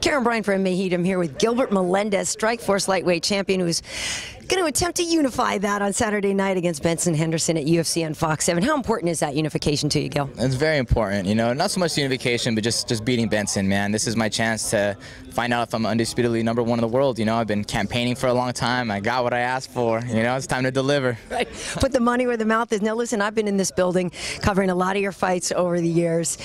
Karyn Bryant for MMA H.E.A.T. I'm here with Gilbert Melendez, Strikeforce lightweight champion, who's going to attempt to unify that on Saturday night against Benson Henderson at UFC on Fox 7. How important is that unification to you, Gil? It's very important, you know, not so much unification, but just beating Benson, man. This is my chance to find out if I'm undisputedly #1 in the world. You know, I've been campaigning for a long time. I got what I asked for. You know, it's time to deliver. Right. Put the money where the mouth is. Now, listen, I've been in this building covering a lot of your fights over the years.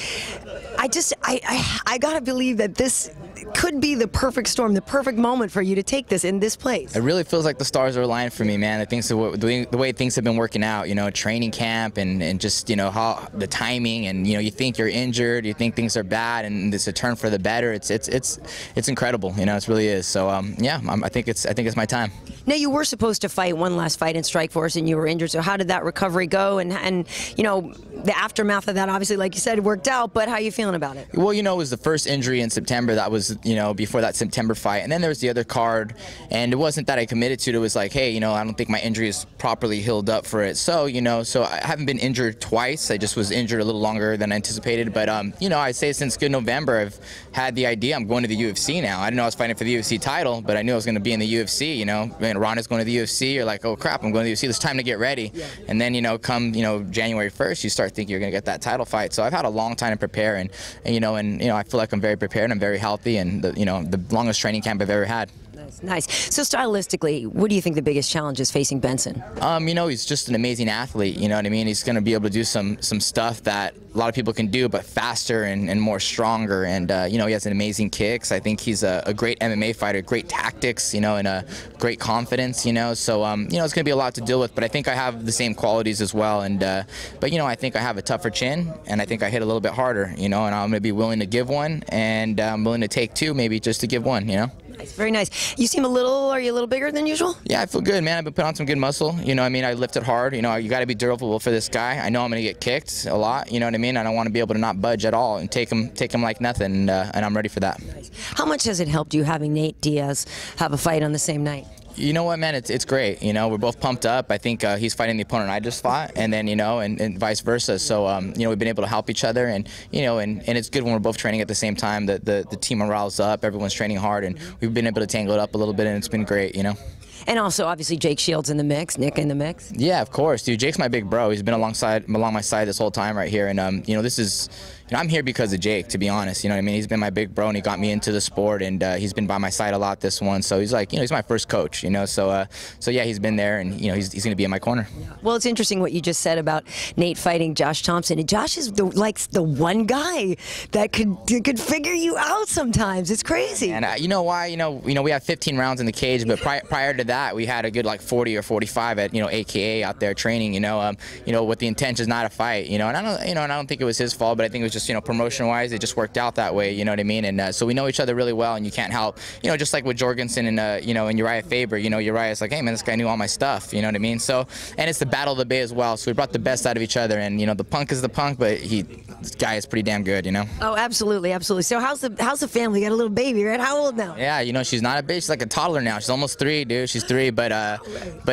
I got to believe that this could be the perfect storm, the perfect moment for you to take this in this place. It really feels like the stars are aligned for me, man. The way things have been working out, you know, training camp and just, you know, how the timing and, you know, you think you're injured, you think things are bad, and it's a turn for the better. It's incredible, you know, it really is. So yeah, I think it's my time. Now, you were supposed to fight one last fight in Strikeforce, and you were injured. So how did that recovery go? And you know, the aftermath of that, obviously, like you said, worked out. But how are you feeling about it? Well, you know, it was the first injury in September. That was, you know, before that September fight, and then there was the other card. And it wasn't that I committed to it. It was like, hey, you know, I don't think my injury is properly healed up for it. So, you know, so I haven't been injured twice. I just was injured a little longer than anticipated. But you know, I'd say since good November, I've had the idea I'm going to the UFC now. I didn't know I was fighting for the UFC title, but I knew I was going to be in the UFC. You know, and Ronda's going to the UFC. You're like, oh crap, I'm going to the UFC. It's time to get ready. Yeah. And then, you know, come, you know, January 1st, you start thinking you're going to get that title fight. So I've had a long time to prepare, and you know, I feel like I'm very prepared. I'm very healthy, and you know, the longest training camp I've ever had. Nice. So stylistically, what do you think the biggest challenge is facing Benson? You know, he's just an amazing athlete. You know what I mean? He's going to be able to do some stuff that a lot of people can do, but faster and more stronger. And you know, he has an amazing kicks. I think he's a great MMA fighter, great tactics. You know, and a great confidence. You know, so you know, it's going to be a lot to deal with. But I think I have the same qualities as well. And but you know, I think I have a tougher chin, and I think I hit a little bit harder. You know, and I'm going to be willing to give one, and I'm willing to take two, maybe just to give one. You know. Nice, very nice. You seem are you a little bigger than usual? Yeah, I feel good, man. I've been putting on some good muscle. You know, I mean, I lifted hard. You know, you got to be durable for this guy. I know I'm going to get kicked a lot. You know what I mean? I don't want to be able to not budge at all and take him like nothing. And I'm ready for that. Nice. How much has it helped you having Nate Diaz have a fight on the same night? You know what, man? It's great. You know, we're both pumped up. I think he's fighting the opponent I just fought, and then, you know, and vice versa. So you know, we've been able to help each other, and you know, and it's good when we're both training at the same time. The team morale's up. Everyone's training hard, and we've been able to tangle it up a little bit, and it's been great. You know. And also, obviously, Jake Shields in the mix, Nick in the mix. Yeah, of course, dude. Jake's my big bro. He's been along my side this whole time right here, and you know, this is. You know, I'm here because of Jake, to be honest. You know what I mean? He's been my big bro, and he got me into the sport, and he's been by my side a lot this one. So he's like, you know, he's my first coach, you know. So yeah, he's been there, and you know, he's going to be in my corner. Well, it's interesting what you just said about Nate fighting Josh Thompson, and Josh is like the one guy that could figure you out sometimes. It's crazy. And you know why? You know, we have 15 rounds in the cage, but prior to that, we had a good like 40 or 45 at AKA out there training. You know, with the intention is not a fight. You know, and I don't think it was his fault, but I think it was just, you know, promotion-wise, it just worked out that way, you know what I mean? And so we know each other really well, and you can't help, you know, just like with Jorgensen and, you know, and Uriah Faber, you know, Uriah's like, hey, man, this guy knew all my stuff, you know what I mean? So, and it's the battle of the Bay as well, so we brought the best out of each other, and, you know, the punk is the punk, but this guy is pretty damn good, you know? Oh, absolutely, absolutely. So how's the family? You got a little baby, right? How old now? Yeah, you know, she's not a baby, she's like a toddler now. She's almost 3, dude. She's 3, but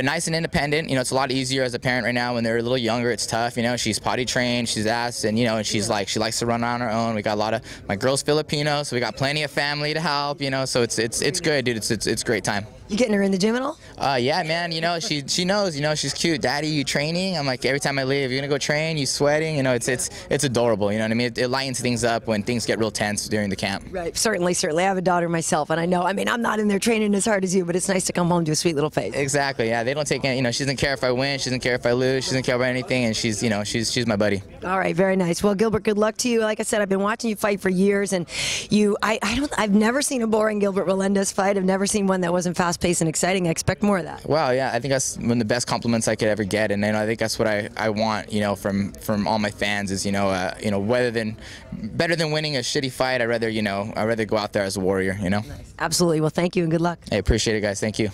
nice and independent. You know, it's a lot easier as a parent right now. When they're a little younger, it's tough, you know. She's potty trained, she's ass, and, you know, and she's like, she likes to run on her own. We got a lot of, my girl's Filipino, so we got plenty of family to help, you know, so it's good, dude. It's a great time. You getting her in the gym at all? Yeah, man. You know, she knows. You know, she's cute. Daddy, you training? I'm like, every time I leave, you're gonna go train. You sweating? You know, it's adorable. You know what I mean? It lightens things up when things get real tense during the camp. Right. Certainly. I have a daughter myself, and I know. I mean, I'm not in there training as hard as you, but it's nice to come home to a sweet little face. Exactly. Yeah. They don't take any. You know, she doesn't care if I win. She doesn't care if I lose. She doesn't care about anything, and she's she's my buddy. All right. Very nice. Well, Gilbert, good luck to you. Like I said, I've been watching you fight for years, and I've never seen a boring Gilbert Melendez fight. I've never seen one that wasn't fast-paced and exciting. I expect more of that. Wow, yeah, I think that's one of the best compliments I could ever get, and I think that's what I want, you know, from all my fans is, you know, better than winning a shitty fight, I'd rather go out there as a warrior, you know. Nice. Absolutely. Well, thank you and good luck. I appreciate it, guys. Thank you.